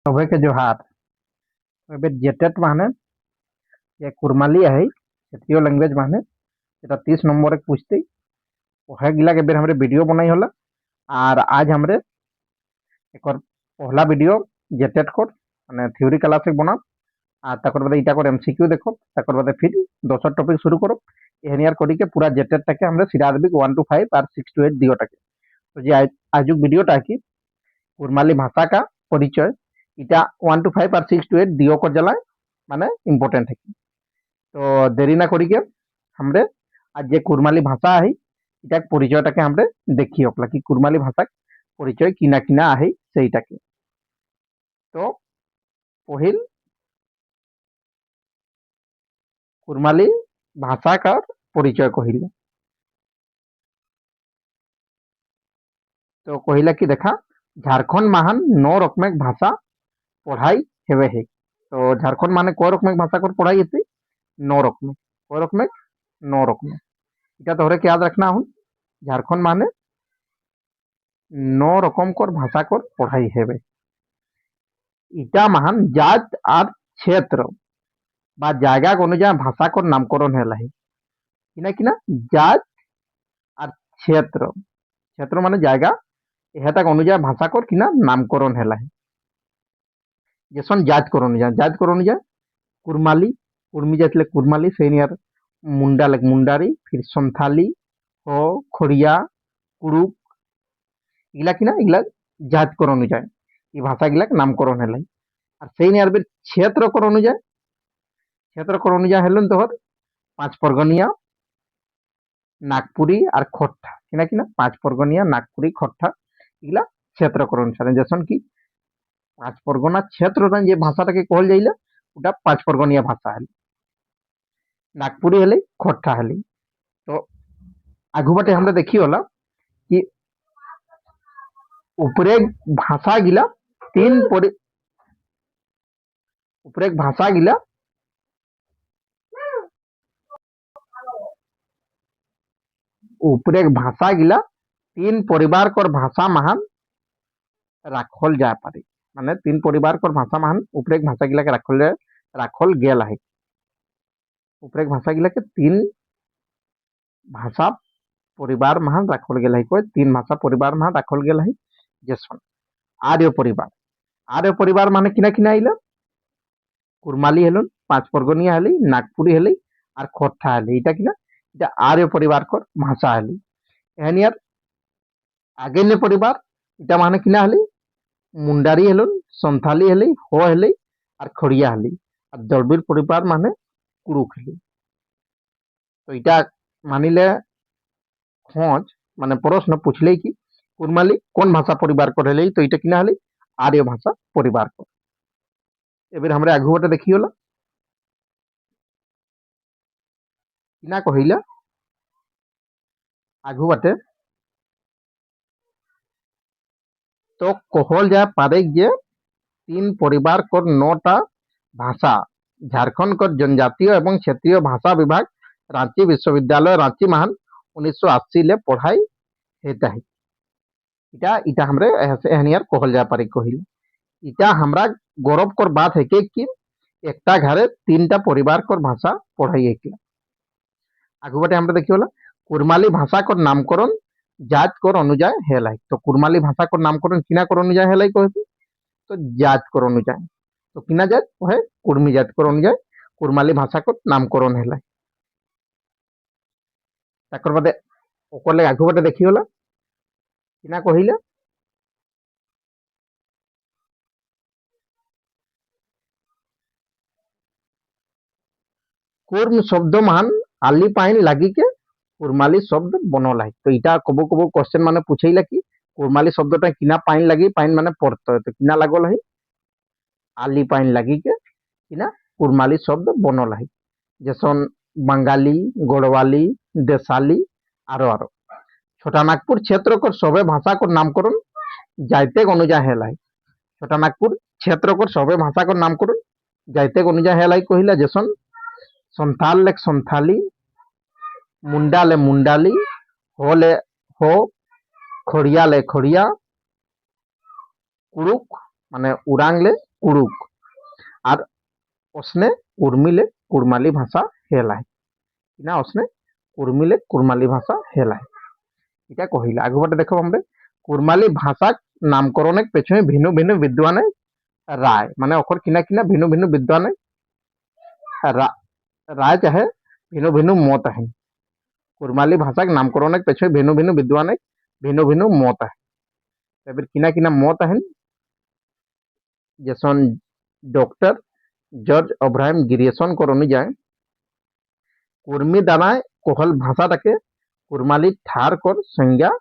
সবাইকে জোহার। এবার জেটেট মানে যে কুরমালি है क्षेत्रीय लैंग्वेज माने এটা 30 नंबर एक पूछते वह गिला के बेर हमरे वीडियो बनाई होला। और आज हमरे एक और पहला वीडियो जेटेट को माने थ्योरी क्लास एक बना। আর তারপর বাদে এটা করে এমসিকিউ দেখো, তারপর বাদে ফির দশর টপিক শুরু করো। এহনিয়ার করিকে পুরা জেটেটটাকে আমরা সিরা দেবি 1 to 5 আর 6 to 8 দিওটাকে। তো যে আজুক ভিডিওটা কি কুরমালি ভাষা का परिचय এটা 1 to 5 আর 6 to 8 দিও কর জ্বালায় মানে ইম্পর্টেন্ট है। তো দেরি না করিকে हमरे आज যে কুরমালি ভাষা आहे এটা পরিচয়টাকে আমরা দেখি ওকলা কি কুরমালি ভাষা পরিচয় কিনা কিনা आहे সেইটাকে। তো পহিল কুরমালি ভাষা का পরিচয় কহিলা। তো কহিলা কি দেখা ঝাড়খণ্ড মাহান 9 রকমের ভাষা পড়াই হেবে হে। তো ঝাড়খণ্ড মানে কয় রকমের ভাষা कर पढ़ाई हेती 9 রকমের। কয় রকমের 9 রকমের। এটা তোরে কি याद रखना हूं झारखंड माने 9 रकम कर भाषा कर पढ़ाई हेबे। इटा महान जात और क्षेत्र বা জায়গা অনুযায়ী ভাষা কর নামকরণ হেলাহি কিনা কিনা জাত আর ক্ষেত্র ক্ষেত্র মানে জায়গা এহাতাক অনুযায়ী ভাষা কর কিনা নামকরণ হেলাহি যেসন জাত কর অনুযায়ী কুরমালি কুর্মি যাইলে কুরমালি সেই নিয়ার মুন্ডা লাগ মুন্ডারি ফির সন্থালি ও খড়িয়া কুড়ুক এগুলা কিনা এগুলা জাত কর অনুযায়ী এই ভাষা গিলাক নামকরণ হেলাই। আর সেই নিয়ার ক্ষেত্র কর অনুযায়ী হেলেন তোর 5 परगनिया नागपुरी और खोट्टा किना किना 5 परगनिया नागपुरी खोट्टा एগুলা क्षेत्र अनुसार जैसन कि 5 परगना क्षेत्र যে ভাষাটাকে कहल जाइला ওটা 5 परगनिया भाषा है नागपुरी हेले खोट्टा हेले। तो आगु बाटे हमरा देखी होला कि उपरे भाषा गिला तीन उपरे भाषा गिला उपरे भाषा गिला 3 परिवार कर भाषा महान राखल जा पारे माने 3 परिवार कर भाषा महान उपरे भाषा गिला के राखल गेल है। उपरे भाषा गिला के 3 भाषा परिवार महान राखल गेल है। कोई 3 भाषा परिवार महान राखल गेल है जैसन आर्य परिवार माने किना किना आइला कुरमाली हेलन 5 परगनिया हेली नागपुरी हेली और खोट्टा हेली এটা কিনা এটা आर्य परिवार कर भाषा हेली। एहनियार आगे ने परिवार এটা माने किना हेली मुंडारी हेलन संथाली हेली हो हेली और खड़िया हेली और दलबीर परिवार माने कुरुक हेली। तो এটা मानिले खोज माने प्रश्न पूछले कि कुरमाली कौन भाषा परिवार कर हेली तो এটা किना हेली आर्य भाषा परिवार कर। এবার আমরা আগুবাটা দেখি হলো কিনা কহিলা আগুবাটে तो कहल जा पारे जे 3 परिवार कर 9टा भाषा झारखंड कर जनजातीय एवं क्षेत्रीय भाषा विभाग रांची विश्वविद्यालय रांची महान 1980 ले पढ़ाई हेता है। इटा इटा हमरे एहनियार कहल जा पारे कहिला इटा हमरा गौरव कर बात है कि एकटा घरे 3टा परिवार कर भाषा पढ़ाई है। आगु बाटे हमरा देखि होला कुरमाली भाषा कर नामकरण जात कर अनुযায়ী हेलाई। तो कुरमाली भाषा कर नामकरण किना कर अनुযায়ী हेलाई कहते तो जात कर अनुযায়ী तो किना जात है कुर्मी जात कर अनुযায়ী कुरमाली भाषा कर नामकरण हेलाई। ताकर बादे ओकरले आगु बाटे देखि होला किना कहिला कुर्म शब्द मान आली पाइन लगी के कुरमाली शब्द बनल है। तो इटा कबो कबो क्वेश्चन माने पूछेला कि कुरमाली शब्दटा किना पाइन लगी पाइन माने पड़तो तो किना लागल है आली पाइन लगी के किना कुरमाली शब्द बनल है जैसन बंगाली गोड़वाली देसाली आरो आरो। छोटा नागपुर क्षेत्र कर सबे भाषा कर नामकरण जायते अनुযায়ী हेला है। छोटा नागपुर क्षेत्र कर सबे भाषा कर नामकरण जायते अनुযায়ী हेला कहिला जैसन संथाल ले संथाली मुंडा ले मुंडाली हो ले हो खड़िया ले खड़िया कुरुक মানে উড়াংলে উড়ুক আর অসনে উর্মিলে কুরমালি ভাষা হেলায় না অসনে উর্মিলে কুরমালি ভাষা হেলায় এটা কহিলা আগুবাটে দেখো আমরা কুরমালি ভাষা নামকরণের পেছনে ভিন্ন ভিন্ন বিদ্বানে রায় মানে অকর কিনা কিনা ভিন্ন ভিন্ন বিদ্বানে রায় চাহে ভিন্ন ভিন্ন মত আহে কুরমালি ভাষা নামকরণের পেছনে ভিন্ন ভিন্ন বিদ্বানে ভিন্ন ভিন্ন মত আহে এবার কিনা কিনা মত আহেন যেসন ডক্টর জর্জ অব্রাহাম গিরিয়েসন কর অনুযায়ী কুর্মী দানায় কোহল ভাষাটাকে কুরমালি ঠার কর সংজ্ঞা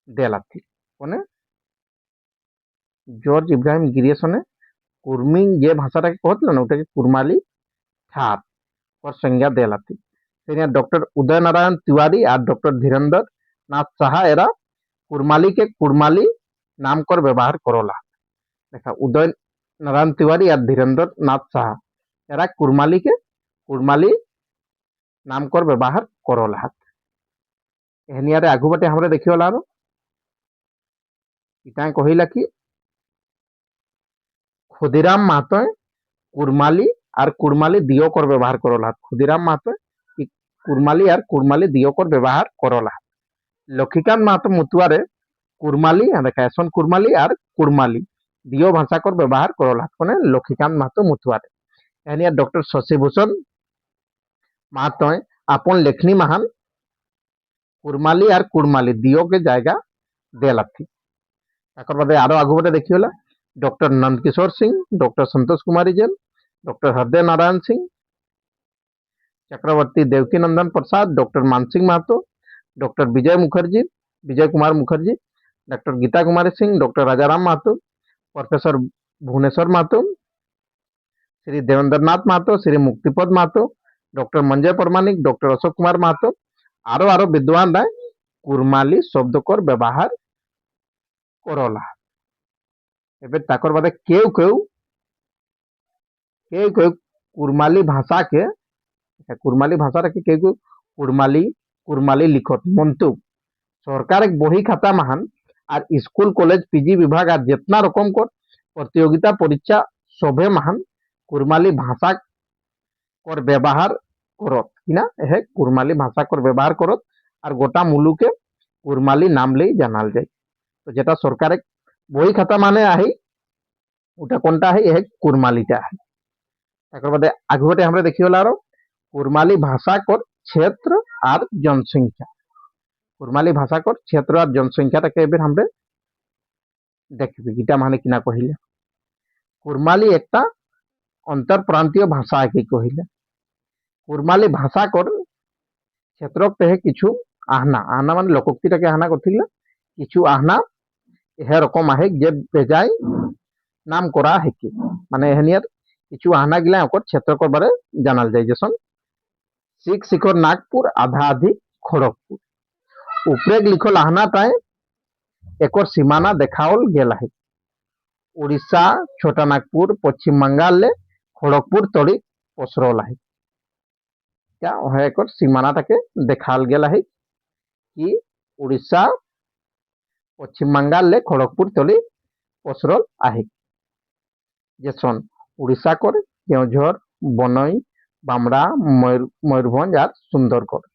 দেলাথি মানে জর্জ ইব্রাহিম গিরিয়েসনে কুর্মী যে ভাষাটাকে কহছিল না ওটাকে কুরমালি ঠার কর সংজ্ঞা দেলাথি সেখানে ডক্টর উদয় নারায়ণ तिवारी আর ডক্টর ধীরেন্দ্র নাথ সাহা এরা কুরমালিকে কুরমালি নাম কর ব্যবহার করলা দেখা উদয় নারায়ণ तिवारी আর ধীরেন্দ্র নাথ সাহা এরা কুরমালিকে কুরমালি নাম কর ব্যবহার করলা এহনিয়ারে আগু বাটে আমরা দেখিওলা আরো ইটা কহিলা কি ক্ষুদিরাম মাহাতো কুরমালি আর কুরমালি দিয়কর ব্যবহার করলা ক্ষুদিরাম মাহাতো কুরমালি আর কুরমালি দিয়কর ব্যবহার করলা লক্ষ্মীকান্ত মাহাতো মুতুয়ারে কুরমালি দেখা এসন কুরমালি আর কুরমালি দিয় ভাষাকর ব্যবহার করলা মানে লক্ষ্মীকান্ত মাহাতো মুতুয়ারে এহনিয়া ডক্টর শশীভূষণ মাহাতো আপন লেখনী মাহান কুরমালি আর কুরমালি দিয়কে জায়গা দেলাথি তারপর বাদে আরো আগু বাটে দেখিওলা doctor Nandkishore Singh doctor Santosh Kumari Jain doctor Hriday Narayan Singh Chakravarti Devki Nandan Prasad doctor Mansingh Mahto doctor Vijay Kumar Mukherjee doctor Geeta Kumari Singh doctor Rajaram Mahto professor Bhuvneshwar Mahto Shri Devendranath Mahto Shri Muktipada Mahto doctor Manjay Paramanik doctor Ashok Kumar Mahto आरो आरो विद्वान राय कुरमाली शब्दकर व्यवहार करला এবার তাকর বাদে কেউ কেউ কেউ কেউ কুরমালি ভাষাকে কুরমালি ভাষাটাকে কেউ কেউ কুরমালি কুরমালি লিখত মন্তব্য সরকার এক বহি খাতা মাহান আর স্কুল কলেজ পিজি বিভাগ আর যেতনা রকম কর প্রতিযোগিতা পরীক্ষা সবে মাহান কুরমালি ভাষা কর ব্যবহার করত কিনা হে কুরমালি ভাষা কর ব্যবহার করত আর গোটা মুলুকে কুরমালি নাম লেই জানাল যায় তো যেটা সরকার এক বই খাতা মানে আহি ওটা কোনটা আহি এ কুরমালিটা আহি তারপর বাদে আগে বাটে আমরা দেখিওলা আরো কুরমালি ভাষা কর क्षेत्र আর জনসংখ্যা কুরমালি ভাষা কর क्षेत्र আর জনসংখ্যাটাকে এবার আমরা দেখবি এটা মানে কিনা কহিলে কুরমালি একটা অন্তর্প্রান্তীয় ভাষা কি কহিলে কুরমালি ভাষা কর क्षेत्र তেহে কিছু আহনা আহনা মানে লোকোক্তিটাকে আহনা করছিল কিছু আহনা এহে রকম আহে যে বেজায় নাম করা হেকি মানে এহনিয়ার কিছু আহনা গিলা ওকর क्षेत्र করবারে জানাল যায় যেসন শিখ শিখর নাগপুর আধা আধি খড়গপুর উপরে লিখল আহনাটায় একর সীমানা দেখাওল গেলা है उड़ीसा छोटा नागपुर पश्चिम बंगाल ले खड़गपुर तड़ी पसरला है क्या वह एकor सीमानाटाके देखाल गेला है कि उड़ीसा पश्चिम बंगाल ले खड़गपुर तड़ी पसरल आहे जेसन उड़ीसा कर केवझर बनई बामड़ा मयूरभंज और सुंदरगढ़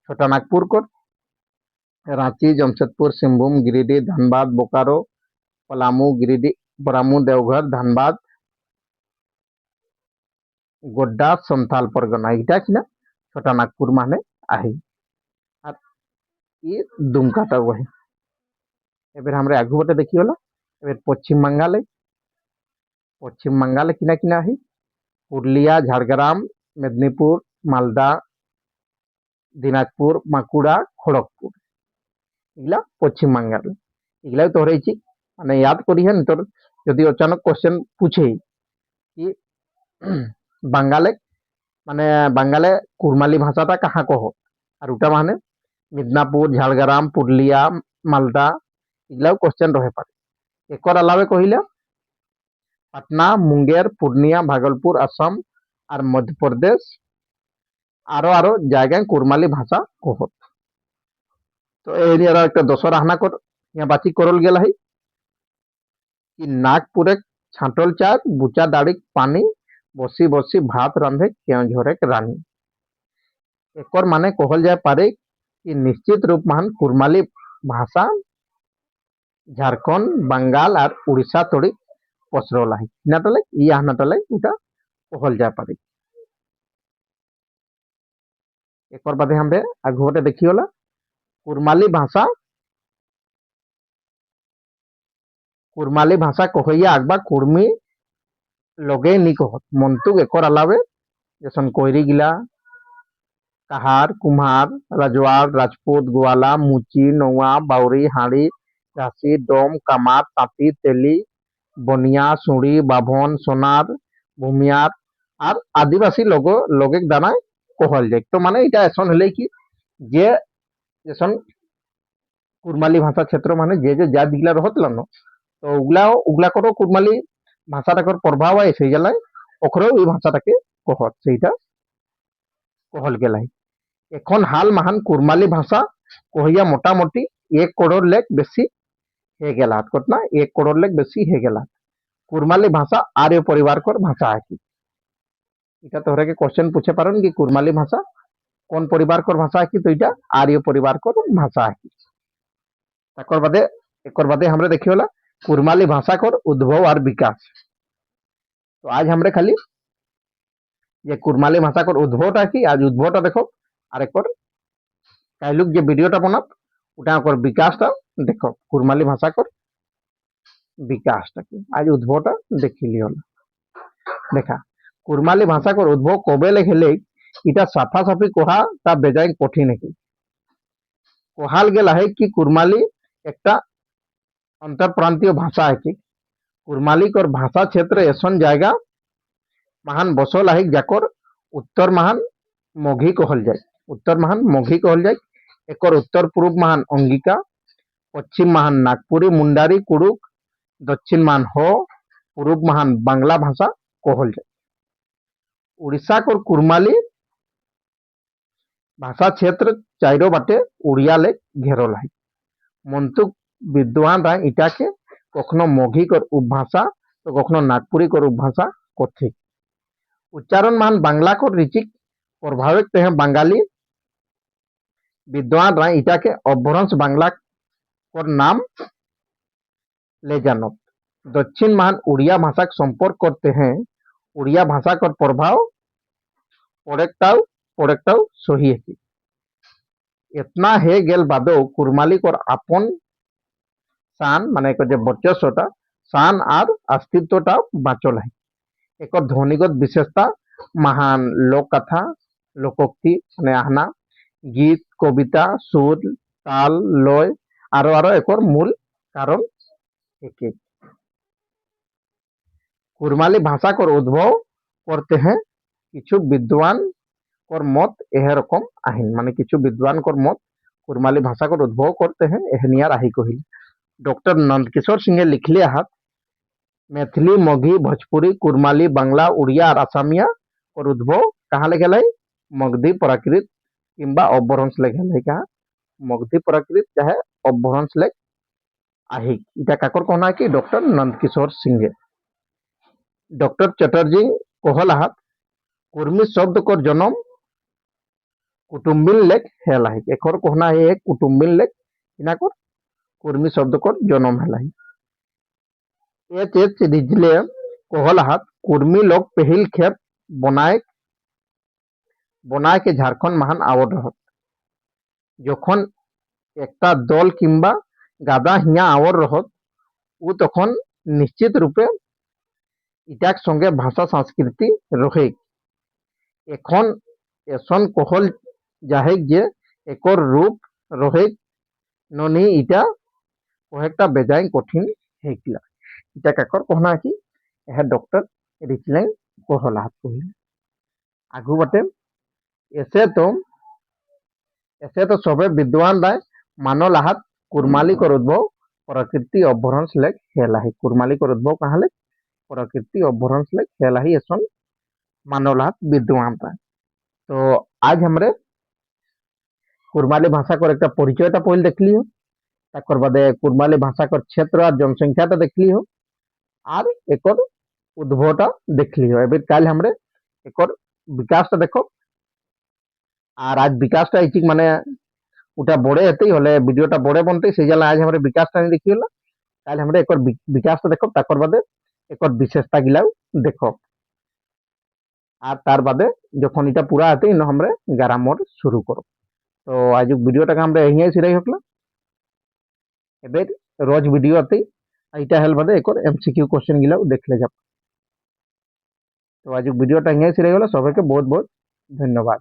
छोटा नागपुर कर रांची जमशेदपुर सिंहभूम गिरिडीह धनबाद बोकारो पलामू गिरिडीह बरामू देवघर धनबाद गोड्डा संथाल परगना इटा किना छोटा नागपुर माने आहे और ये दुमकाटा वही एबर हमरे आगु बटे देखियोला एबर पश्चिम बंगाल किना किना आहे पुरुलिया झाड़ग्राम मेदिनीपुर मालदा दिनाजपुर बांकुड़ा खड़गपुर इगला पश्चिम बंगाल इगला तो रही মানে याद करी है তোর যদি अचानक क्वेश्चन पूछे कि বাঙালে মানে বাঙালে কুরমালি ভাষাটা কাহা কহ আর ওটা মানে মিদনাপুর ঝাড়গ্রাম পুরুলিয়া মালদা এগুলাও কোশ্চেন রহে পারে একর আলাদা কহিলা পাটনা মুঙ্গের পূর্ণিয়া ভাগলপুর আসাম আর মধ্যপ্রদেশ আরো আরো জায়গায় কুরমালি ভাষা কহত তো এই একটা দশর আহনা কর ইয়া বাতি করল গেল है कि नागपुरे छाटल चार बुचा दाड़ी पानी बसी बसी भात रांधे केउझरे रानी। एकर माने कहल जाए पारे कि निश्चित रूप मान कुरमाली भाषा झारखंड बंगाल और उड़ीसा तोड़ी पसरल है नाटले या नाटले उटा कहल जाए पारे। एकर बादे हम आगुटे देखियोला कुरमाली भाषा कहैया आगबा कुर्मी लगे नी कहत मंतुक एकर अलावे जैसन कोयरी गिला कहार कुम्हार राजवाड़ राजपूत ग्वाला मुची नौआ बाउरी हाड़ी घासी डोम कामार तांती तेली बनिया सुड़ी बाभन सोनार भूमियार और आदिवासी लोगो लोगे दाना कहल जाए। तो माने इटा एसन हले कि जे जैसन कुरमाली भाषा क्षेत्र माने जे जात गिला रहत लन तो उगला उगला करो कुरमाली भाषाटाकर प्रभाव है से जलाय ओखरो ई भाषाटाके कहत सेटा कहल गेलाय। এখন হাল মাহান কুরমালি ভাষা কহিয়া মোটামুটি 1 কरोड़ लेख बेसी हे गेला कतना 1 करोड़ लेख बेसी हे गेला। कुरमाली भाषा आर्य परिवार कर भाषा है कि এটা তোहरा के क्वेश्चन पूछे पारन कि कुरमाली भाषा कौन परिवार कर भाषा है कि तो এটা आर्य परिवार कर भाषा है कि तकर बादे एकर बादे हमरे देखियोला कुरमाली भाषा कर उद्भव और विकास। तो आज हमरे खाली ये कुरमाली भाषा कर उद्भवटा कि आज उद्भवटा देखो और एक काइलुक जो भिडियोटा बनात उटा कर विकासटा देखो कुरमाली भाषा कर विकासटा की आज उद्भवटा देखी लियोला। देखा कुरमाली भाषा कर उद्भव कबे लेखेले इटा साफा साफी कहा ता बेजाय कठिन है कहाल गेला है कि कुरमाली एकटा अंतर प्रांतीय भाषा है कि कुरमाली कर भाषा क्षेत्र ऐसन जायगा महान बसल है जाकर उत्तर महान मघी कहल जाए उत्तर महान मघी कहल जाए। एकर उत्तर पूर्व महान अंगिका पश्चिम महान नागपुरी मुंडारी कुड़ुक दक्षिण महान हो पूर्व महान बांग्ला भाषा कहल जाए। उड़ीसा कर कुरमाली भाषा क्षेत्र चाइरो बाटे उड़िया ले घेरल है मंतुक विद्वान रा इटा के कखनो मघी कर उपभाषा तो कखनो नागपुरी कर उपभाषा कथे। उच्चारण महान बांग्ला को ऋचिक प्रभावित हैं बंगाली विद्वान राय इटा के अपभ्रंश बांग्ला पर नाम ले जानो। दक्षिण महान उड़िया भाषा का संपर्क करते हैं उड़िया भाषा का प्रभाव पड़ेक्टाव सही है। इतना है गेल बादो कुरमाली को आपन शान माने को जो वर्चस्वता शान और अस्तित्वटा बाँचल है। एक ध्वनिगत विशेषता महान लोक कथा लोकोक्ति माने आहना गीत कविता सुर ताल लय आरो आरो एक मूल कारण एक कुरमाली भाषा को उद्भव करते हैं किछु विद्वान कर मत यह रकम आहिन माने किछु विद्वान कर मत कुरमाली भाषा को उद्भव करते हैं एहनियार आही कहिल। डॉक्टर नंदकिशोर सिंह लिखले हाथ मैथिली मघी भोजपुरी कुरमाली बांग्ला उड़िया और आसामिया और उद्भव कहाँ ले गए मगधी प्राकृत किंबा अपभ्रंश ले गए कहा मगधी प्राकृत चाहे अपभ्रंश ले आही इटा काकर कहना है कि डॉक्टर नंदकिशोर सिंह। डॉक्टर चटर्जी कहला हाथ कुर्मी शब्द को जन्म कुटुम्बिन लेख हेला है एक कहना है कुटुम्बिन लेख इना कर कुर्मी शब्द को जन्म हेला है। एच रिजले कहला हाथ कुर्मी लोग पहल खेप बनाए के झारखंड महान आवड़ रहत जखन एकटा दल किंबा गादा हिया आवड़ रहत उ तखन निश्चित रूपे इटाक संगे भाषा संस्कृति रहे एखन एसन कहल जाहे जे एकर रूप रहे ननी इटा कहेक्टा बेजाय कठिन हेकिला इटा काकर कहना कि यह डॉक्टर रिचले कहला हाथ कहिला। आगु बाटे ऐसे तो सबे विद्वान राय मानल हाथ कुरमाली कर उद्भव प्रकृति अपभ्रंश लेख हेला है कुरमाली कर उद्भव कहाँ ले प्रकृति अपभ्रंश लेख हेला ही ऐसा मानल हाथ विद्वान राय। तो आज हमरे कुरमाली भाषा कर एक परिचयटा पहले देख ली हो तक बादे कुरमाली भाषा कर क्षेत्र और जनसंख्याटा देख ली हो আর একর উদ্ভবটা দেখলি এবার কাল আমরা একর বিকাশটা দেখো। আর আজ বিকাশটা এই মানে ওটা বড়ে হতেই হলে ভিডিওটা বড়ে বনতেই সেই জন্য আজ আমরা বিকাশটা নিয়ে দেখি হলো। তাহলে আমরা একর বিকাশটা দেখো তারপর বাদে একর বিশেষতা গিলাও দেখো। আর তার বাদে যখন এটা পুরা হতেই আমরা গ্রামর শুরু করো। তো আজ ভিডিওটাকে আমরা এই সিরাই হকলো। এবার রোজ ভিডিওতেই এইটা হেল বাদে একর এমসিকিউ কোশ্চেন গিলাও দেখলে যাব। তো আজ ভিডিওটা এই সিরাই হলো। সবাইকে বহুত বহুত ধন্যবাদ।